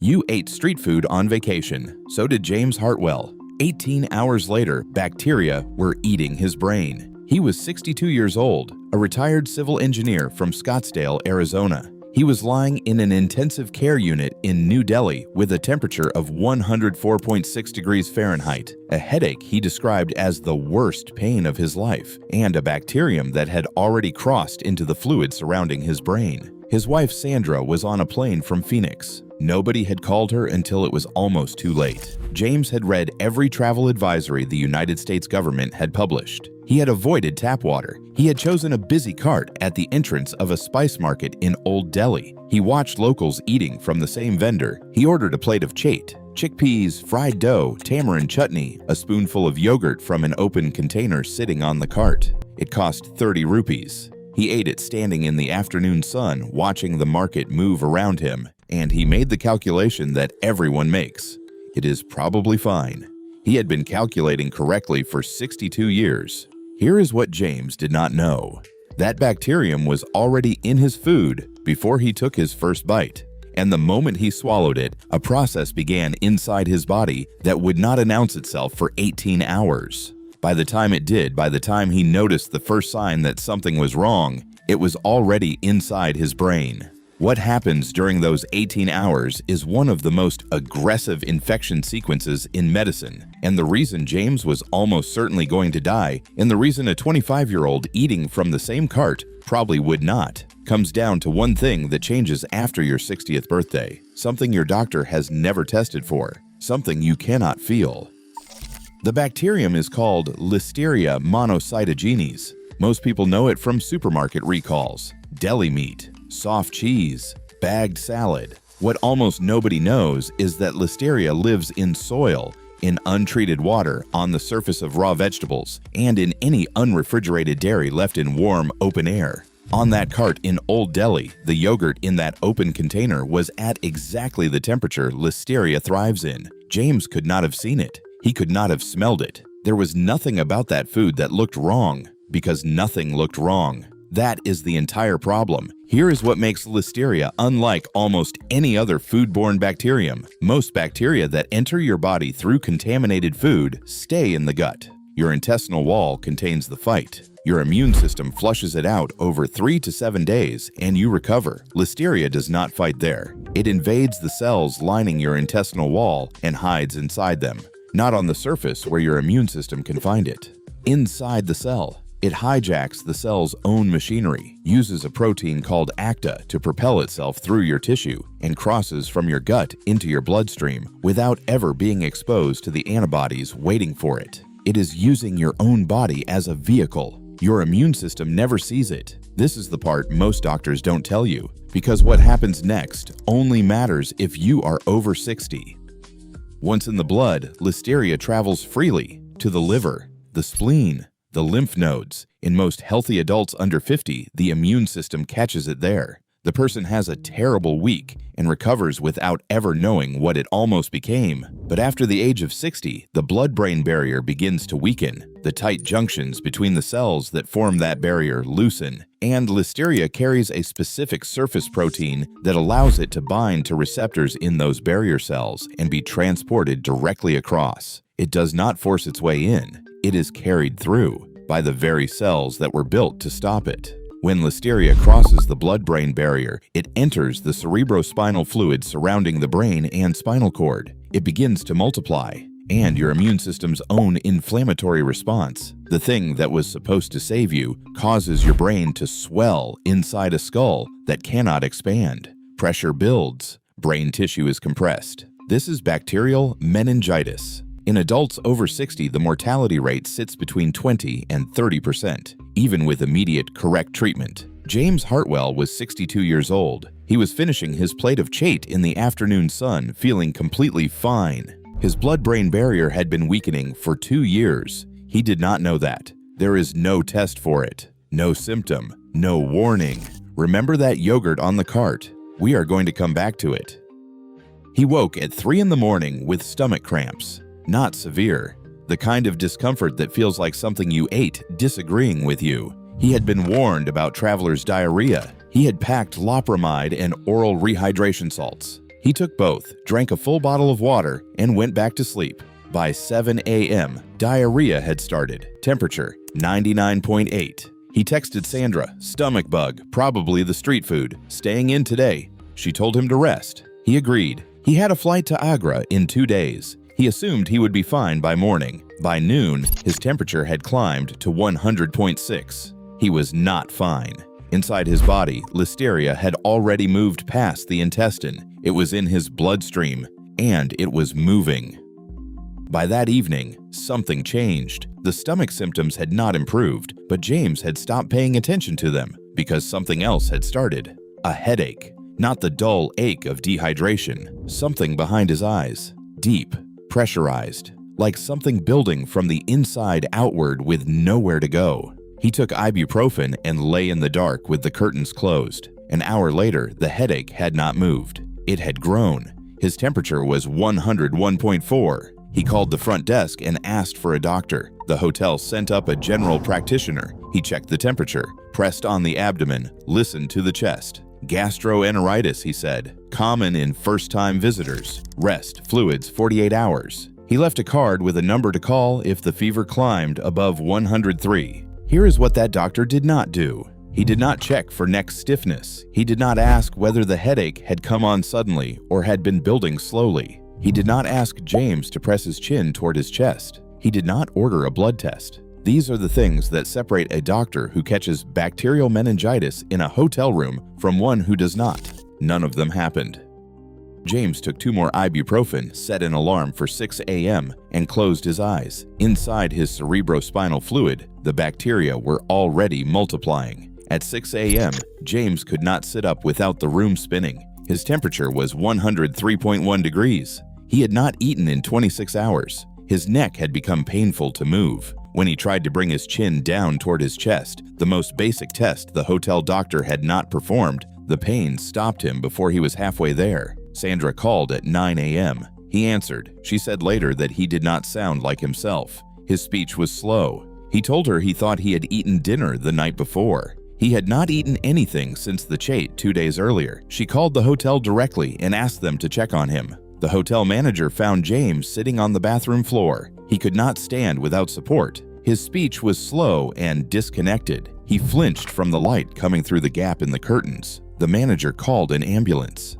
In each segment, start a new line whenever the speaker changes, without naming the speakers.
You ate street food on vacation. So did James Hartwell. 18 hours later, bacteria were eating his brain. He was 62 years old, a retired civil engineer from Scottsdale, Arizona. He was lying in an intensive care unit in New Delhi with a temperature of 104.6 degrees Fahrenheit, a headache he described as the worst pain of his life, and a bacterium that had already crossed into the fluid surrounding his brain. His wife Sandra was on a plane from Phoenix. Nobody had called her until it was almost too late. James had read every travel advisory the United States government had published. He had avoided tap water. He had chosen a busy cart at the entrance of a spice market in Old Delhi. He watched locals eating from the same vendor. He ordered a plate of chait, chickpeas, fried dough, tamarind chutney, a spoonful of yogurt from an open container sitting on the cart. It cost 30 rupees. He ate it standing in the afternoon sun, watching the market move around him, and he made the calculation that everyone makes. It is probably fine. He had been calculating correctly for 62 years. Here is what James did not know. That bacterium was already in his food before he took his first bite, and the moment he swallowed it, a process began inside his body that would not announce itself for 18 hours. By the time it did, by the time he noticed the first sign that something was wrong, it was already inside his brain. What happens during those 18 hours is one of the most aggressive infection sequences in medicine, and the reason James was almost certainly going to die, and the reason a 25-year-old eating from the same cart probably would not, comes down to one thing that changes after your 60th birthday, something your doctor has never tested for, something you cannot feel. The bacterium is called Listeria monocytogenes. Most people know it from supermarket recalls, deli meat, soft cheese, bagged salad. What almost nobody knows is that Listeria lives in soil, in untreated water, on the surface of raw vegetables, and in any unrefrigerated dairy left in warm, open air. On that cart in Old Delhi, the yogurt in that open container was at exactly the temperature Listeria thrives in. James could not have seen it. He could not have smelled it. There was nothing about that food that looked wrong, because nothing looked wrong. That is the entire problem. Here is what makes Listeria unlike almost any other foodborne bacterium. Most bacteria that enter your body through contaminated food stay in the gut. Your intestinal wall contains the fight. Your immune system flushes it out over 3 to 7 days, and you recover. Listeria does not fight there. It invades the cells lining your intestinal wall and hides inside them. Not on the surface where your immune system can find it. Inside the cell. It hijacks the cell's own machinery, uses a protein called acta to propel itself through your tissue, and crosses from your gut into your bloodstream without ever being exposed to the antibodies waiting for it. It is using your own body as a vehicle. Your immune system never sees it. This is the part most doctors don't tell you, because what happens next only matters if you are over 60. Once in the blood, Listeria travels freely to the liver, the spleen, the lymph nodes. In most healthy adults under 50, the immune system catches it there. The person has a terrible week and recovers without ever knowing what it almost became. But after the age of 60, the blood-brain barrier begins to weaken. The tight junctions between the cells that form that barrier loosen, and Listeria carries a specific surface protein that allows it to bind to receptors in those barrier cells and be transported directly across. It does not force its way in. It is carried through by the very cells that were built to stop it. When Listeria crosses the blood-brain barrier, it enters the cerebrospinal fluid surrounding the brain and spinal cord. It begins to multiply, and your immune system's own inflammatory response, the thing that was supposed to save you, causes your brain to swell inside a skull that cannot expand. Pressure builds. Brain tissue is compressed. This is bacterial meningitis. In adults over 60, the mortality rate sits between 20 and 30%, even with immediate correct treatment. James Hartwell was 62 years old. He was finishing his plate of chait in the afternoon sun, feeling completely fine. His blood-brain barrier had been weakening for 2 years. He did not know that. There is no test for it, no symptom, no warning. Remember that yogurt on the cart. We are going to come back to it. He woke at 3 in the morning with stomach cramps. Not severe, the kind of discomfort that feels like something you ate disagreeing with you. He had been warned about travelers' diarrhea. He had packed loperamide and oral rehydration salts. He took both, drank a full bottle of water, and went back to sleep. By 7 a.m., diarrhea had started. Temperature 99.8. He texted Sandra, "Stomach bug, probably the street food. Staying in today." She told him to rest. He agreed. He had a flight to Agra in 2 days. He assumed he would be fine by morning. By noon, his temperature had climbed to 100.6. He was not fine. Inside his body, Listeria had already moved past the intestine. It was in his bloodstream, and it was moving. By that evening, something changed. The stomach symptoms had not improved, but James had stopped paying attention to them because something else had started. A headache. Not the dull ache of dehydration. Something behind his eyes. Deep, pressurized, like something building from the inside outward with nowhere to go. He took ibuprofen and lay in the dark with the curtains closed. An hour later, the headache had not moved. It had grown. His temperature was 101.4. He called the front desk and asked for a doctor. The hotel sent up a general practitioner. He checked the temperature, pressed on the abdomen, listened to the chest. Gastroenteritis, he said, common in first-time visitors. Rest, fluids, 48 hours. He left a card with a number to call if the fever climbed above 103. Here is what that doctor did not do. He did not check for neck stiffness. He did not ask whether the headache had come on suddenly or had been building slowly. He did not ask James to press his chin toward his chest. He did not order a blood test. These are the things that separate a doctor who catches bacterial meningitis in a hotel room from one who does not. None of them happened. James took 2 more ibuprofen, set an alarm for 6 a.m., and closed his eyes. Inside his cerebrospinal fluid, the bacteria were already multiplying. At 6 a.m., James could not sit up without the room spinning. His temperature was 103.1 degrees. He had not eaten in 26 hours. His neck had become painful to move. When he tried to bring his chin down toward his chest, the most basic test the hotel doctor had not performed, the pain stopped him before he was halfway there. Sandra called at 9 a.m. He answered. She said later that he did not sound like himself. His speech was slow. He told her he thought he had eaten dinner the night before. He had not eaten anything since the chat 2 days earlier. She called the hotel directly and asked them to check on him. The hotel manager found James sitting on the bathroom floor. He could not stand without support. His speech was slow and disconnected. He flinched from the light coming through the gap in the curtains. The manager called an ambulance.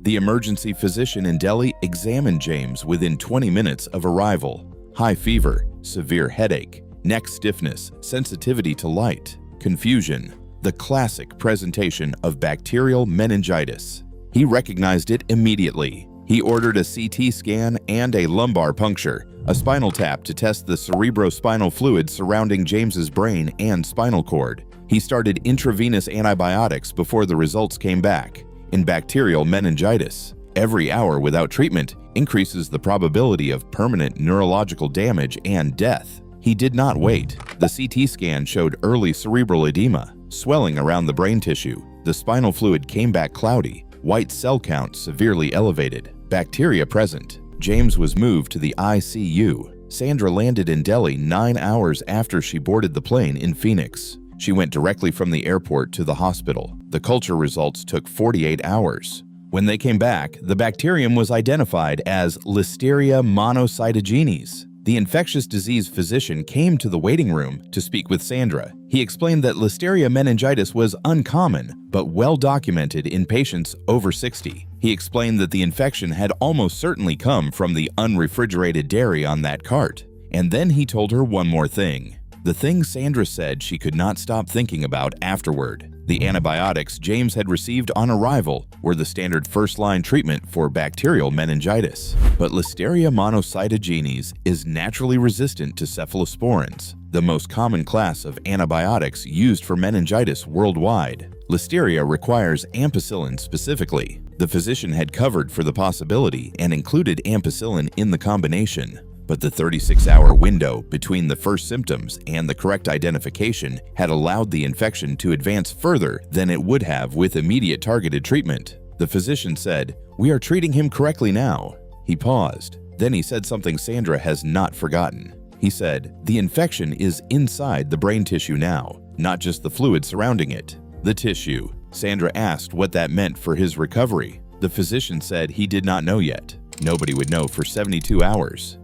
The emergency physician in Delhi examined James within 20 minutes of arrival. High fever, severe headache, neck stiffness, sensitivity to light, confusion, the classic presentation of bacterial meningitis. He recognized it immediately. He ordered a CT scan and a lumbar puncture, a spinal tap to test the cerebrospinal fluid surrounding James's brain and spinal cord. He started intravenous antibiotics before the results came back. In bacterial meningitis, every hour without treatment increases the probability of permanent neurological damage and death. He did not wait. The CT scan showed early cerebral edema, swelling around the brain tissue. The spinal fluid came back cloudy, white cell count severely elevated, bacteria present. James was moved to the ICU. Sandra landed in Delhi 9 hours after she boarded the plane in Phoenix. She went directly from the airport to the hospital. The culture results took 48 hours. When they came back, the bacterium was identified as Listeria monocytogenes. The infectious disease physician came to the waiting room to speak with Sandra. He explained that Listeria meningitis was uncommon, but well documented in patients over 60. He explained that the infection had almost certainly come from the unrefrigerated dairy on that cart. And then he told her one more thing. The thing Sandra said she could not stop thinking about afterward. The antibiotics James had received on arrival were the standard first-line treatment for bacterial meningitis. But Listeria monocytogenes is naturally resistant to cephalosporins, the most common class of antibiotics used for meningitis worldwide. Listeria requires ampicillin specifically. The physician had covered for the possibility and included ampicillin in the combination. But the 36-hour window between the first symptoms and the correct identification had allowed the infection to advance further than it would have with immediate targeted treatment. The physician said, "We are treating him correctly now." He paused. Then he said something Sandra has not forgotten. He said, "The infection is inside the brain tissue now, not just the fluid surrounding it." The tissue. Sandra asked what that meant for his recovery. The physician said he did not know yet. Nobody would know for 72 hours.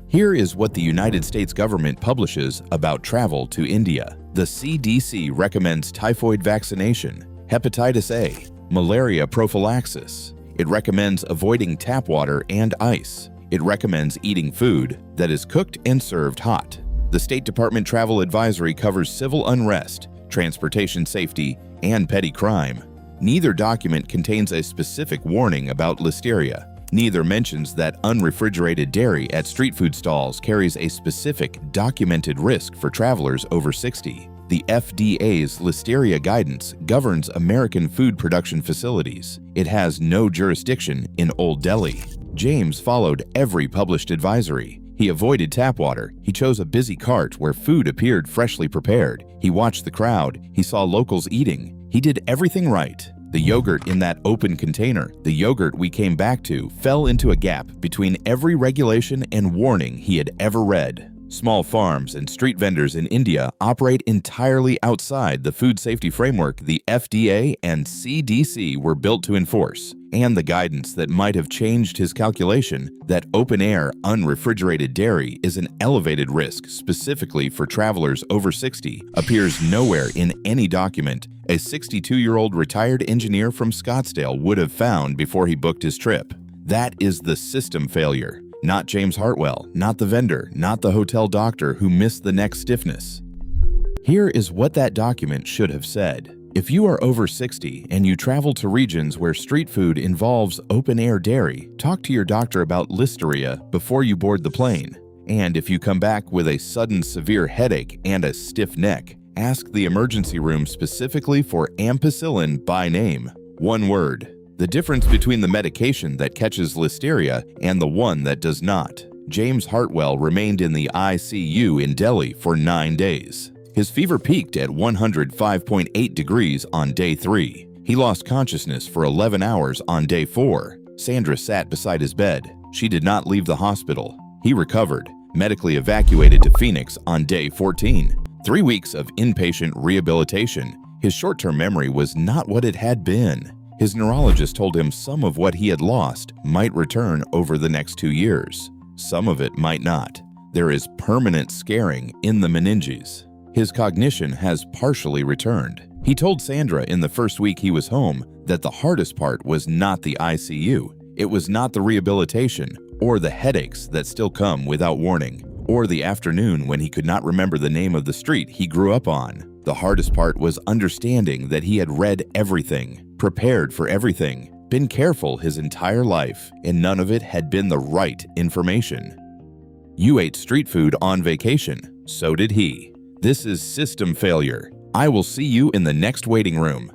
Here is what the United States government publishes about travel to India. The CDC recommends typhoid vaccination, hepatitis A, malaria prophylaxis. It recommends avoiding tap water and ice. It recommends eating food that is cooked and served hot. The State Department travel advisory covers civil unrest, transportation safety, and petty crime. Neither document contains a specific warning about Listeria. Neither mentions that unrefrigerated dairy at street food stalls carries a specific documented risk for travelers over 60. The FDA's Listeria guidance governs American food production facilities. It has no jurisdiction in Old Delhi. James followed every published advisory. He avoided tap water. He chose a busy cart where food appeared freshly prepared. He watched the crowd. He saw locals eating. He did everything right. The yogurt in that open container, the yogurt we came back to, fell into a gap between every regulation and warning he had ever read. Small farms and street vendors in India operate entirely outside the food safety framework the FDA and CDC were built to enforce, and the guidance that might have changed his calculation that open-air, unrefrigerated dairy is an elevated risk specifically for travelers over 60 appears nowhere in any document a 62-year-old retired engineer from Scottsdale would have found before he booked his trip. That is the system failure. Not James Hartwell, not the vendor, not the hotel doctor who missed the next stiffness. Here is what that document should have said. If you are over 60 and you travel to regions where street food involves open-air dairy, talk to your doctor about Listeria before you board the plane. And if you come back with a sudden severe headache and a stiff neck, ask the emergency room specifically for ampicillin by name. One word. The difference between the medication that catches Listeria and the one that does not. James Hartwell remained in the ICU in Delhi for 9 days. His fever peaked at 105.8 degrees on day 3. He lost consciousness for 11 hours on day 4. Sandra sat beside his bed. She did not leave the hospital. He recovered, medically evacuated to Phoenix on day 14. 3 weeks of inpatient rehabilitation. His short-term memory was not what it had been. His neurologist told him some of what he had lost might return over the next 2 years. Some of it might not. There is permanent scarring in the meninges. His cognition has partially returned. He told Sandra in the first week he was home that the hardest part was not the ICU. It was not the rehabilitation or the headaches that still come without warning, or the afternoon when he could not remember the name of the street he grew up on. The hardest part was understanding that he had read everything, prepared for everything, been careful his entire life, and none of it had been the right information. You ate street food on vacation. So did he. This is system failure. I will see you in the next waiting room.